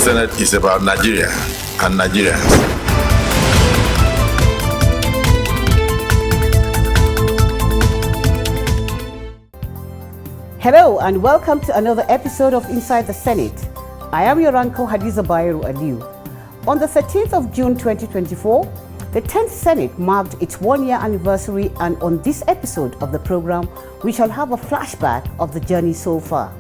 This Senate is about Nigeria and Nigerians. Hello and welcome to another episode of Inside the Senate. I am your uncle Hadiza Bayero Aliu. On the 13th of June 2024, the 10th Senate marked its one-year anniversary, and on this episode of the program, we shall have a flashback of the journey so far.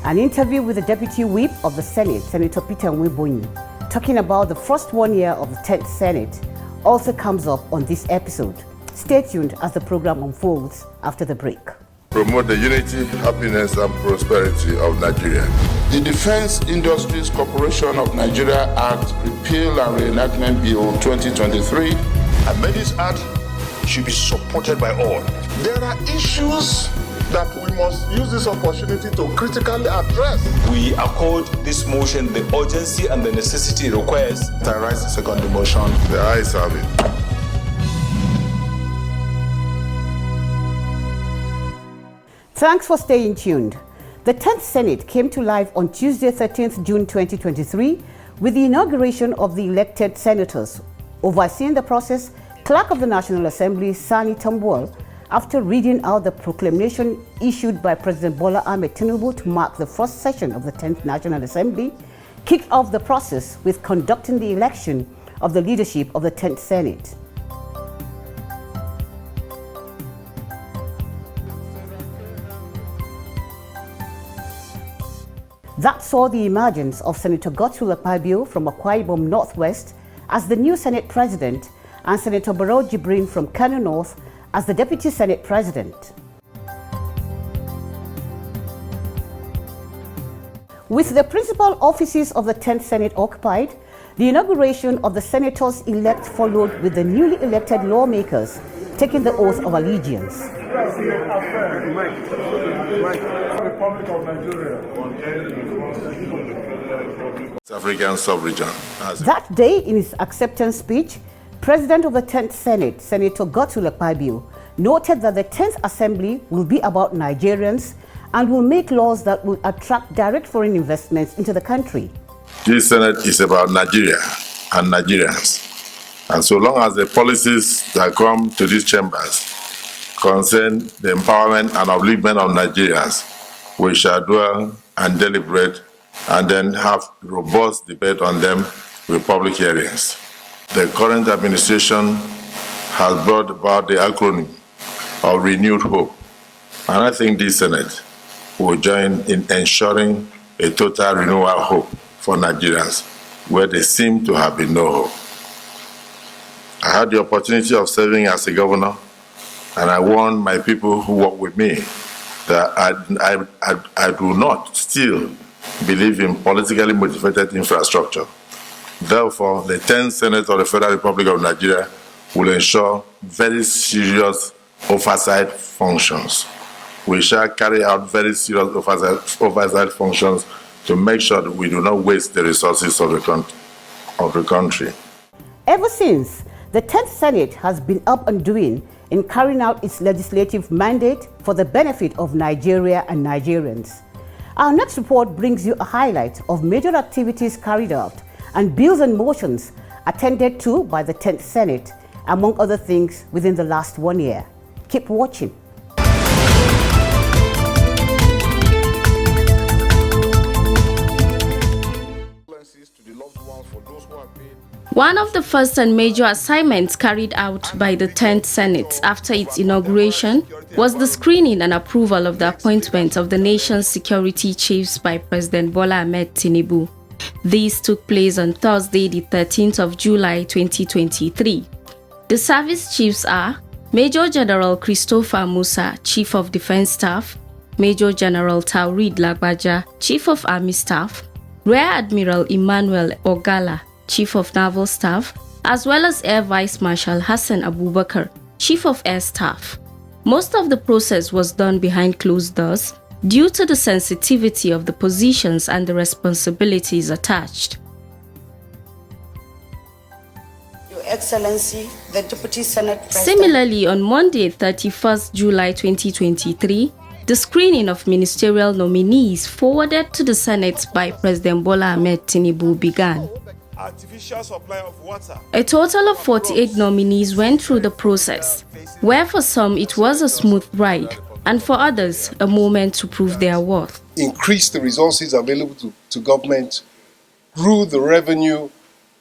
An interview with the Deputy Whip of the Senate, Senator Peter Nwebonyi, talking about the first 1 year of the 10th Senate, also comes up on this episode. Stay tuned as the program unfolds after the break. Promote the unity, happiness, and prosperity of Nigeria. The Defense Industries Corporation of Nigeria Act, Repeal and Reenactment Bill 2023. And this act should be supported by all. There are issues that we must use this opportunity to critically address. We accord this motion the urgency and the necessity it requires. I rise the second motion. The ayes have it. Thanks for staying tuned. The 10th Senate came to life on Tuesday, 13th June 2023, with the inauguration of the elected senators. Overseeing the process, Clerk of the National Assembly, Sani Tambuwal, after reading out the proclamation issued by President Bola Ahmed Tinubu to mark the first session of the 10th National Assembly, kicked off the process with conducting the election of the leadership of the 10th Senate. That saw the emergence of Senator Godswill Akpabio from Akwa Ibom Northwest as the new Senate President, and Senator Barrow Jibrin from Kano North as the Deputy Senate President. With the principal offices of the 10th Senate occupied, the inauguration of the senators-elect followed with the newly elected lawmakers taking the oath of allegiance. African sub-region. That day, in his acceptance speech, President of the 10th Senate, Senator Godswill Akpabio, noted that the 10th Assembly will be about Nigerians and will make laws that will attract direct foreign investments into the country. This Senate is about Nigeria and Nigerians. And so long as the policies that come to these chambers concern the empowerment and upliftment of Nigerians, we shall dwell and deliberate and then have robust debate on them with public hearings. The current administration has brought about the acronym of renewed hope. And I think this Senate will join in ensuring a total renewal of hope for Nigerians where there seem to have been no hope. I had the opportunity of serving as a governor, and I warned my people who work with me that I do not still believe in politically motivated infrastructure. Therefore, the 10th Senate of the Federal Republic of Nigeria will ensure very serious oversight functions. We shall carry out very serious oversight functions to make sure that we do not waste the resources of the country. Ever since, the 10th Senate has been up and doing in carrying out its legislative mandate for the benefit of Nigeria and Nigerians. Our next report brings you a highlight of major activities carried out and bills and motions attended to by the 10th Senate, among other things, within the last 1 year. Keep watching. One of the first and major assignments carried out by the 10th Senate after its inauguration was the screening and approval of the appointment of the nation's security chiefs by President Bola Ahmed Tinubu. This took place on Thursday, the 13th of July 2023. The service chiefs are Major General Christopher Musa, Chief of Defense Staff, Major General Taurid Lagbaja, Chief of Army Staff, Rear Admiral Emmanuel Ogala, Chief of Naval Staff, as well as Air Vice Marshal Hassan Abubakar, Chief of Air Staff. Most of the process was done behind closed doors due to the sensitivity of the positions and the responsibilities attached. Your Excellency, the Deputy Senate President. Similarly, on Monday, 31st July 2023, the screening of ministerial nominees forwarded to the Senate by President Bola Ahmed Tinubu began. Artificial supply of water. A total of 48 nominees went through the process, where for some it was a smooth ride, and for others, a moment to prove their worth. Increase the resources available to government, grew the revenue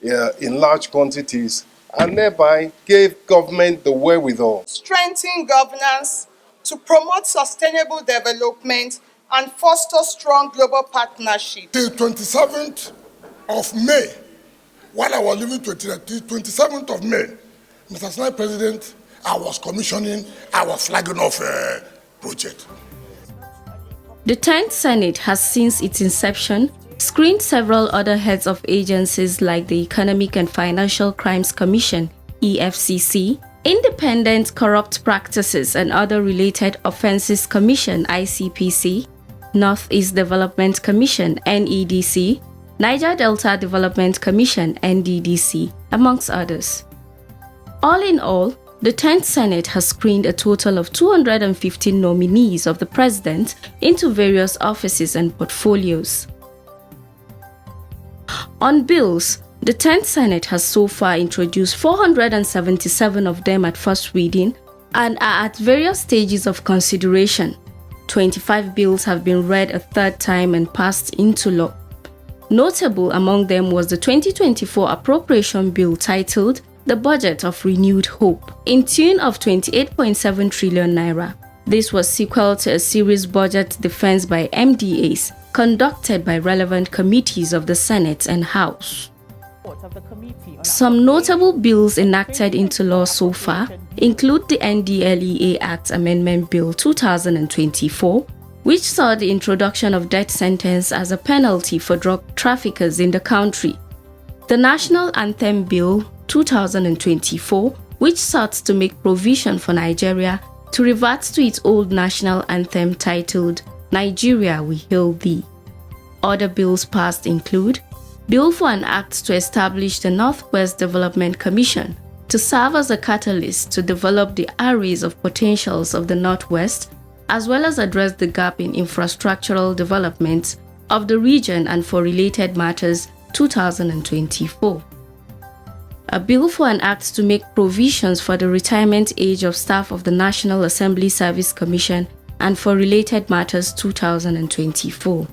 in large quantities, and thereby gave government the wherewithal. Strengthen governance to promote sustainable development and foster strong global partnership. The 27th of May, while I was living 27th of May, Mr. Senate President, I was commissioning, I was flagging off a project. The 10th Senate has since its inception screened several other heads of agencies like the Economic and Financial Crimes Commission, EFCC, Independent Corrupt Practices and Other Related Offences Commission, ICPC, Northeast Development Commission, NEDC, Niger Delta Development Commission, NDDC, amongst others. All in all, the 10th Senate has screened a total of 215 nominees of the President into various offices and portfolios. On bills, the 10th Senate has so far introduced 477 of them at first reading and are at various stages of consideration. 25 bills have been read a third time and passed into law. Notable among them was the 2024 appropriation bill titled The Budget of Renewed Hope, in tune of 28.7 trillion naira. This was sequel to a series budget defense by MDAs conducted by relevant committees of the Senate and House. Some notable bills enacted into law so far include the NDLEA Act Amendment Bill 2024, which saw the introduction of death sentence as a penalty for drug traffickers in the country. The National Anthem Bill 2024, which sought to make provision for Nigeria to revert to its old national anthem titled Nigeria We Hail Thee. Other bills passed include Bill for an Act to establish the Northwest Development Commission to serve as a catalyst to develop the arrays of potentials of the Northwest, as well as address the gap in infrastructural development of the region and for related matters 2024. A bill for an act to make provisions for the retirement age of staff of the National Assembly Service Commission and for related matters 2024.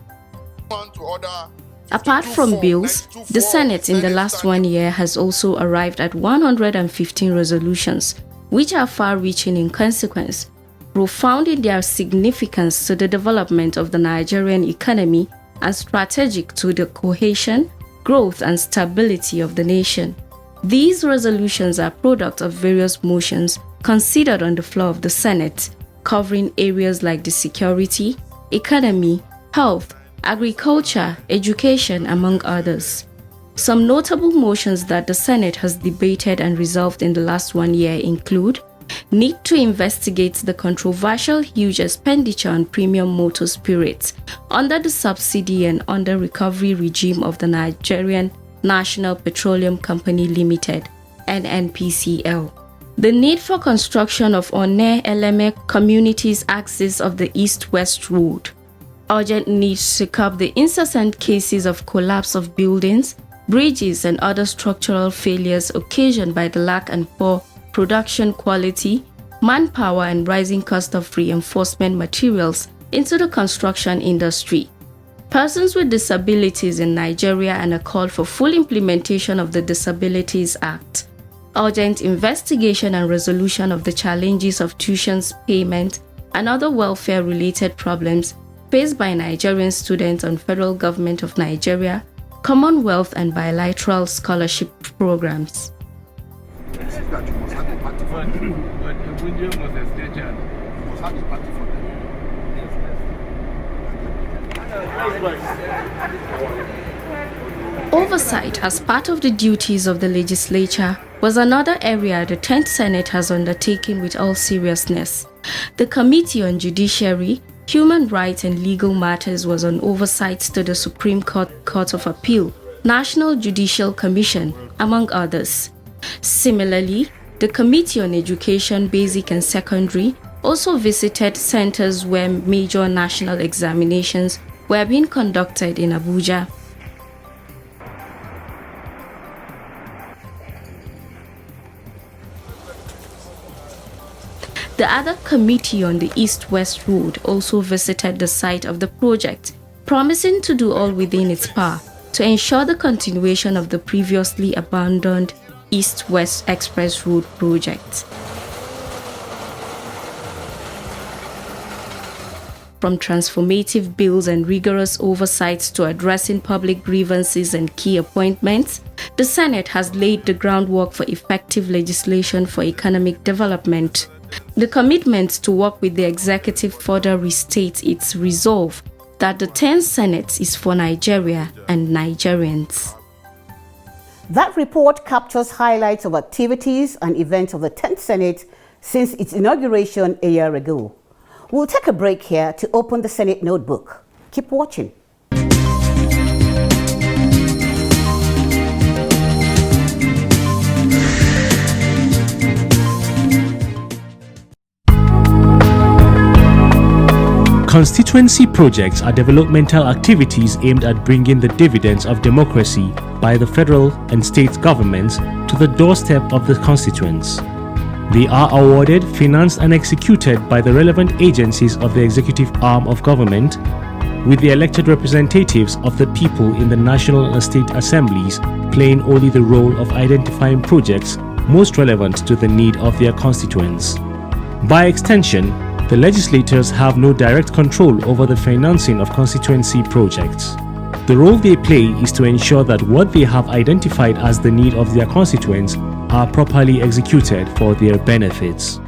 Apart from bills, the Senate in the last 1 year has also arrived at 115 resolutions, which are far-reaching in consequence, profound in their significance to the development of the Nigerian economy and strategic to the cohesion, growth and stability of the nation. These resolutions are product of various motions considered on the floor of the Senate, covering areas like the security, economy, health, agriculture, education, among others. Some notable motions that the Senate has debated and resolved in the last 1 year include need to investigate the controversial huge expenditure on premium motor spirits under the subsidy and under recovery regime of the Nigerian National Petroleum Company Limited, NNPCL. The need for construction of Onne-Eleme communities axis of the East-West Road. Urgent needs to curb the incessant cases of collapse of buildings, bridges and other structural failures occasioned by the lack and poor production quality, manpower and rising cost of reinforcement materials into the construction industry. Persons with disabilities in Nigeria and a call for full implementation of the Disabilities Act. Urgent investigation and resolution of the challenges of tuitions payment and other welfare-related problems faced by Nigerian students on Federal Government of Nigeria, Commonwealth and bilateral scholarship programs. Oversight as part of the duties of the legislature was another area the 10th Senate has undertaken with all seriousness. The Committee on Judiciary, Human Rights and Legal Matters was on oversight to the Supreme Court of Appeal, National Judicial Commission, among others. Similarly, the Committee on Education, Basic and Secondary, also visited centers where major national examinations were being conducted in Abuja. The other committee on the East-West Road also visited the site of the project, promising to do all within its power to ensure the continuation of the previously abandoned East-West Express Road project. From transformative bills and rigorous oversight to addressing public grievances and key appointments, the Senate has laid the groundwork for effective legislation for economic development. The commitment to work with the executive further restates its resolve that the 10th Senate is for Nigeria and Nigerians. That report captures highlights of activities and events of the 10th Senate since its inauguration a year ago. We'll take a break here to open the Senate notebook. Keep watching. Constituency projects are developmental activities aimed at bringing the dividends of democracy by the federal and state governments to the doorstep of the constituents. They are awarded, financed and executed by the relevant agencies of the executive arm of government, with the elected representatives of the people in the national and state assemblies playing only the role of identifying projects most relevant to the need of their constituents. By extension, the legislators have no direct control over the financing of constituency projects. The role they play is to ensure that what they have identified as the need of their constituents are properly executed for their benefits.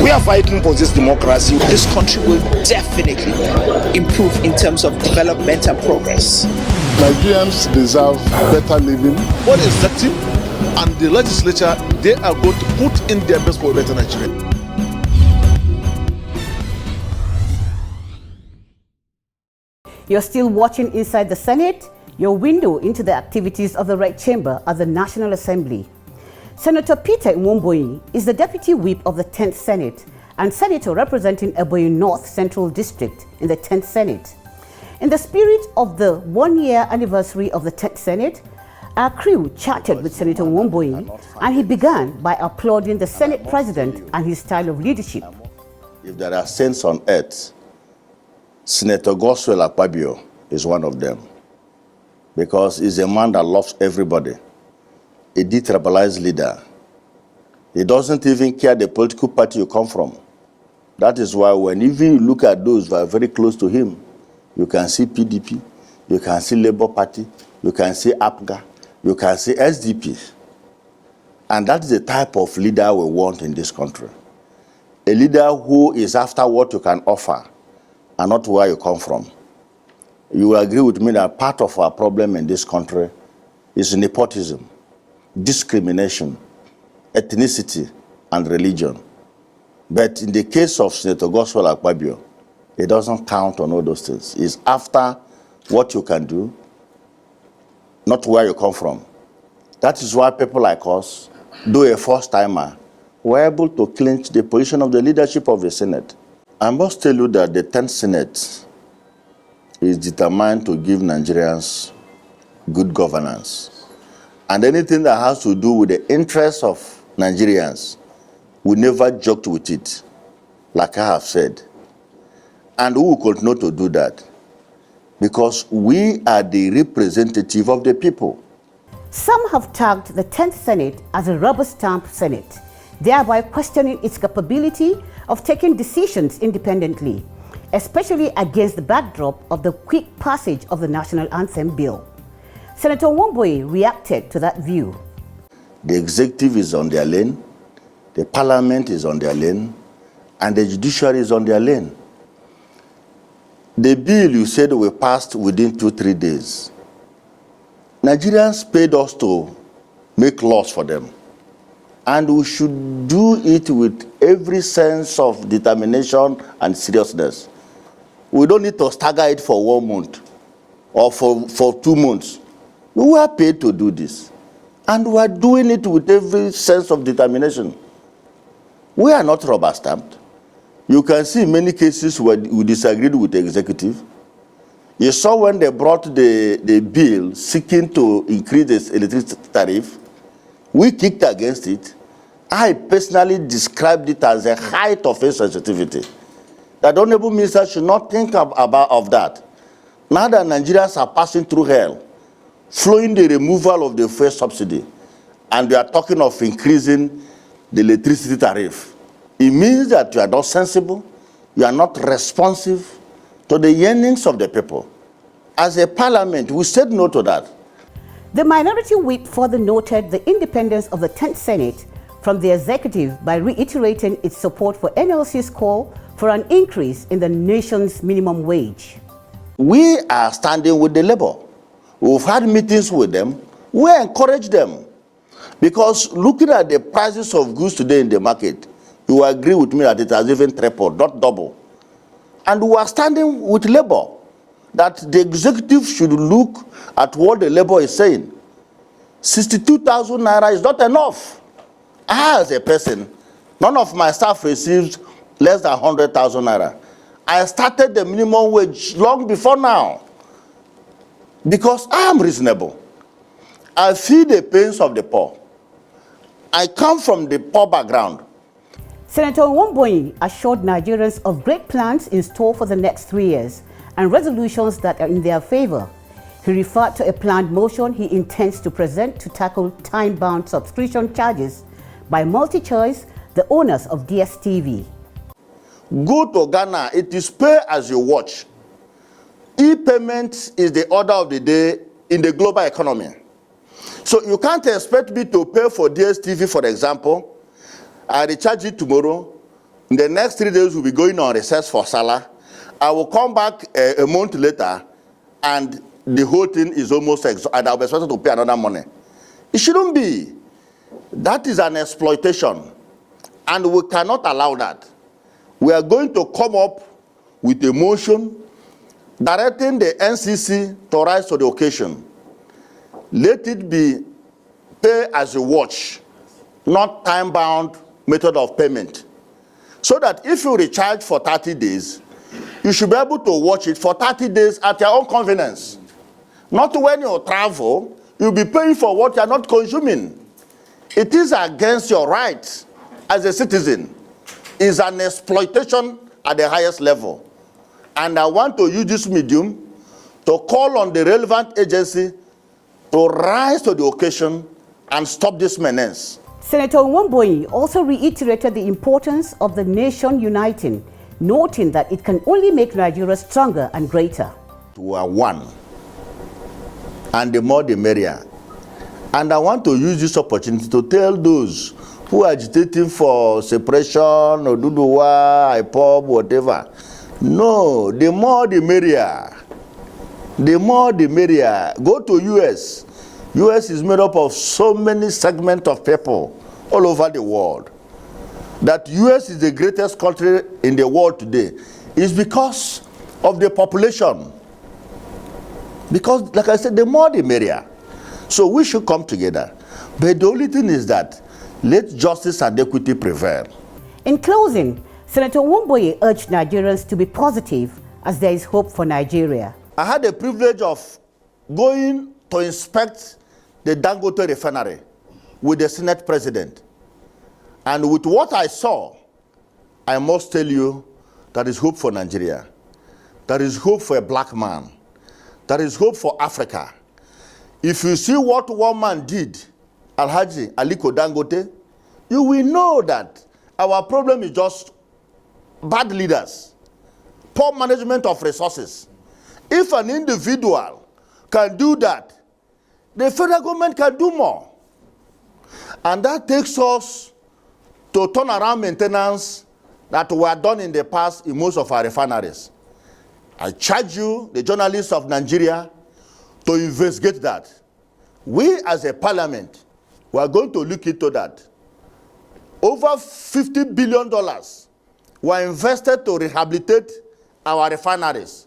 We are fighting for this democracy. This country will definitely improve in terms of development and progress. Nigerians deserve better living. What is the team and the legislature, they are going to put in their best for a better Nigeria. You're still watching Inside the Senate, your window into the activities of the Red Chamber at the National Assembly. Senator Peter Nwebonyi is the Deputy Whip of the 10th Senate and Senator representing Ebonyi North Central District in the 10th Senate. In the spirit of the one-year anniversary of the 10th Senate, our crew chatted with Senator Nwebonyi and he began by applauding the Senate President and his style of leadership. If there are saints on earth, Senator Goswell Akpabio is one of them, because he's a man that loves everybody, a detribalized leader. He doesn't even care the political party you come from. That is why when even you look at those who are very close to him, you can see PDP, you can see Labour Party, you can see APGA, you can see SDP. And that is the type of leader we want in this country. A leader who is after what you can offer and not where you come from. You will agree with me that part of our problem in this country is nepotism, discrimination, ethnicity, and religion. But in the case of Senator Goswell Akpabio, it doesn't count on all those things. It's after what you can do, not where you come from. That is why people like us, though a first-timer, were able to clinch the position of the leadership of the Senate. I must tell you that the 10th Senate is determined to give Nigerians good governance. And anything that has to do with the interests of Nigerians, we never joked with it, like I have said. And we will continue to do that, because we are the representative of the people. Some have tagged the 10th Senate as a rubber stamp Senate, thereby questioning its capability of taking decisions independently, especially against the backdrop of the quick passage of the National Anthem Bill. Senator Nwebonyi reacted to that view. The executive is on their lane, the parliament is on their lane, and the judiciary is on their lane. The bill you said we passed within 2-3 days. Nigerians paid us to make laws for them. And we should do it with every sense of determination and seriousness. We don't need to stagger it for 1 month or for 2 months. We were paid to do this. And we are doing it with every sense of determination. We are not rubber stamped. You can see in many cases where we disagreed with the executive. You saw when they brought the bill seeking to increase the electricity tariff, we kicked against it. I personally described it as a height of insensitivity. The Honorable Minister should not think of that. Now that Nigerians are passing through hell, flowing the removal of the fuel subsidy, and we are talking of increasing the electricity tariff, it means that you are not sensible, you are not responsive to the yearnings of the people. As a parliament, we said no to that. The minority whip further noted the independence of the 10th Senate from the executive by reiterating its support for NLC's call for an increase in the nation's minimum wage. We are standing with the labor. We've had meetings with them. We encourage them. Because looking at the prices of goods today in the market, you will agree with me that it has even tripled, not double. And we are standing with labor, that the executive should look at what the labor is saying. 62,000 naira is not enough. I, as a person, none of my staff receives less than 100,000 naira. I started the minimum wage long before now because I am reasonable. I feel the pains of the poor. I come from the poor background. Senator Nwebonyi assured Nigerians of great plans in store for the next 3 years and resolutions that are in their favor. He referred to a planned motion he intends to present to tackle time-bound subscription charges by MultiChoice, the owners of DSTV. Go to Ghana, it is pay as you watch. E-payment is the order of the day in the global economy. So you can't expect me to pay for DSTV, for example. I recharge it tomorrow. In the next 3 days, we'll be going on recess for Salah. I will come back a month later, and the whole thing is almost and I'll be expected to pay another money. It shouldn't be. That is an exploitation, and we cannot allow that. We are going to come up with a motion directing the NCC to rise to the occasion. Let it be pay as you watch, not time-bound method of payment. So that if you recharge for 30 days, you should be able to watch it for 30 days at your own convenience. Not when you travel, you'll be paying for what you're not consuming. It is against your rights as a citizen. It's an exploitation at the highest level. And I want to use this medium to call on the relevant agency to rise to the occasion and stop this menace. Senator Nwebonyi also reiterated the importance of the nation uniting, noting that it can only make Nigeria stronger and greater. We are one, and the more the merrier. And I want to use this opportunity to tell those who are agitating for separation, or Duduwa, IPOB, whatever. No, the more the merrier. The more the merrier. Go to US. US is made up of so many segments of people all over the world. That US is the greatest country in the world today is because of the population. Because, like I said, the more the merrier. So we should come together. But the only thing is that let justice and equity prevail. In closing, Senator Nwebonyi urged Nigerians to be positive as there is hope for Nigeria. I had the privilege of going to inspect the Dangote refinery with the Senate President. And with what I saw, I must tell you, there is hope for Nigeria. There is hope for a black man. There is hope for Africa. If you see what one man did, Alhaji Aliko Dangote, you will know that our problem is just bad leaders, poor management of resources. If an individual can do that, the federal government can do more. And that takes us to turn around maintenance that were done in the past in most of our refineries. I charge you, the journalists of Nigeria, to investigate that. We as a parliament, we are going to look into that. Over $50 billion were invested to rehabilitate our refineries,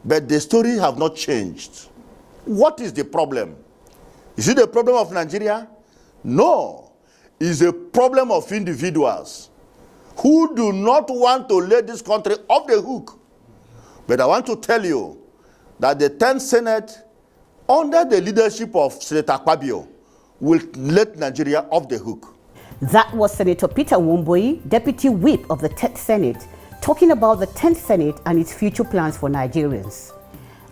but the story have not changed. What is the problem? Is it the problem of Nigeria? No, it's a problem of individuals who do not want to let this country off the hook. But I want to tell you that the 10th Senate, under the leadership of Senator Akpabio, will let Nigeria off the hook. That was Senator Peter Nwebonyi, Deputy Whip of the 10th Senate, talking about the 10th Senate and its future plans for Nigerians.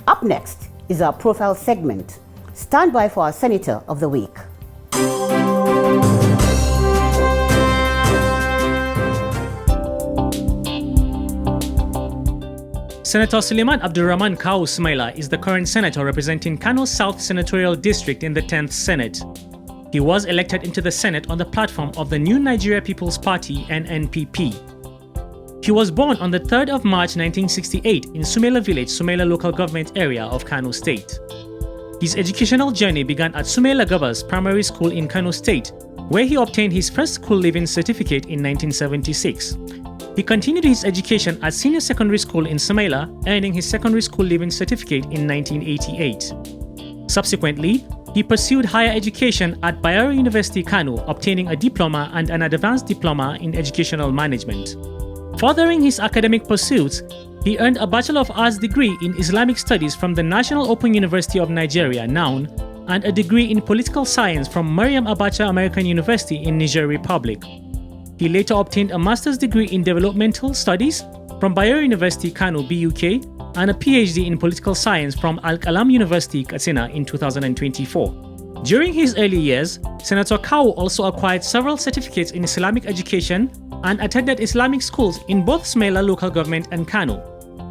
Up next is our profile segment. Stand by for our Senator of the Week. Senator Suleiman Abdulrahman Kawu Sumaila is the current senator representing Kano South Senatorial District in the 10th Senate. He was elected into the Senate on the platform of the New Nigeria People's Party (NNPP). He was born on the 3rd of March 1968 in Sumaila Village, Sumaila Local Government Area of Kano State. His educational journey began at Sumaila Gabas Primary School in Kano State, where he obtained his first school leaving certificate in 1976. He continued his education at Senior Secondary School in Sumaila, earning his secondary school leaving certificate in 1988. Subsequently, he pursued higher education at Bayero University Kano, obtaining a diploma and an advanced diploma in educational management. Furthering his academic pursuits, he earned a Bachelor of Arts degree in Islamic Studies from the National Open University of Nigeria, (NOUN), and a degree in Political Science from Mariam Abacha American University in Niger Republic. He later obtained a master's degree in Developmental Studies from Bayero University Kano, BUK, and a PhD in Political Science from Al-Qalam University, Katsina in 2024. During his early years, Senator Kawu also acquired several certificates in Islamic education and attended Islamic schools in both Sumaila local government and Kano.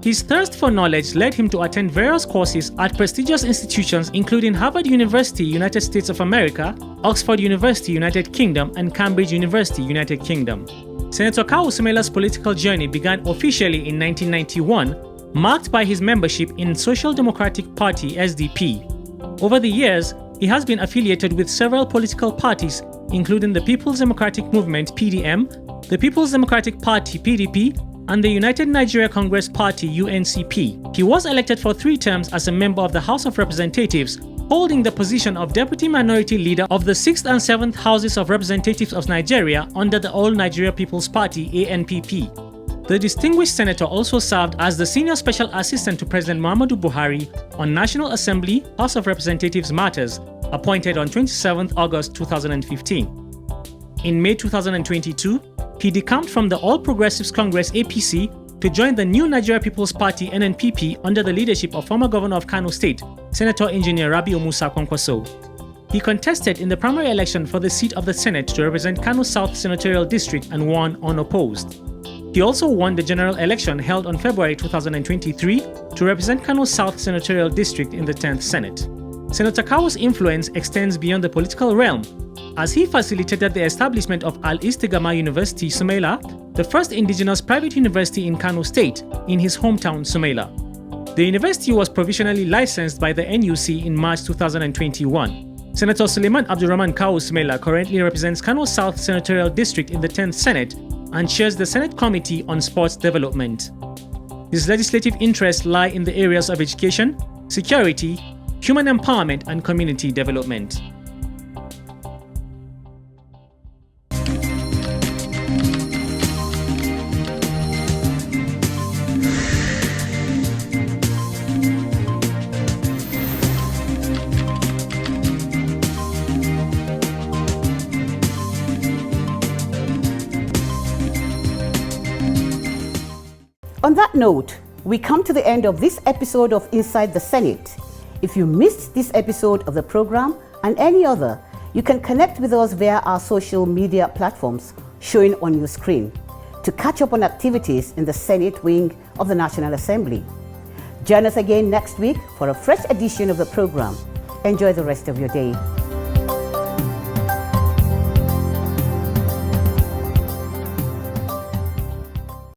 His thirst for knowledge led him to attend various courses at prestigious institutions including Harvard University, United States of America, Oxford University, United Kingdom, and Cambridge University, United Kingdom. Senator Kawu Sumaila's political journey began officially in 1991, marked by his membership in Social Democratic Party (SDP). Over the years, he has been affiliated with several political parties, including the People's Democratic Movement (PDM), the People's Democratic Party (PDP), and the United Nigeria Congress Party (UNCP). He was elected for 3 terms as a member of the House of Representatives, holding the position of Deputy Minority Leader of the 6th and 7th Houses of Representatives of Nigeria under the All Nigeria People's Party (ANPP). The distinguished senator also served as the Senior Special Assistant to President Muhammadu Buhari on National Assembly, House of Representatives matters, appointed on 27 August 2015. In May 2022, he decamped from the All Progressives Congress (APC) to join the New Nigeria People's Party (NNPP) under the leadership of former Governor of Kano State, Senator Engineer Rabiu Musa Kwankwaso. He contested in the primary election for the seat of the Senate to represent Kano South Senatorial District and won unopposed. He also won the general election held on February 2023 to represent Kano South Senatorial District in the 10th Senate. Senator Kawu's influence extends beyond the political realm, as he facilitated the establishment of Al-Istigama University, Sumaila, the first indigenous private university in Kano State, in his hometown, Sumaila. The university was provisionally licensed by the NUC in March 2021. Senator Suleiman Abdulrahman Kawu Sumaila currently represents Kano South Senatorial District in the 10th Senate and chairs the Senate Committee on Sports Development. His legislative interests lie in the areas of education, security, human empowerment, and community development. On that note, we come to the end of this episode of Inside the Senate. If you missed this episode of the program and any other, you can connect with us via our social media platforms showing on your screen to catch up on activities in the Senate wing of the National Assembly. Join us again next week for a fresh edition of the program. Enjoy the rest of your day.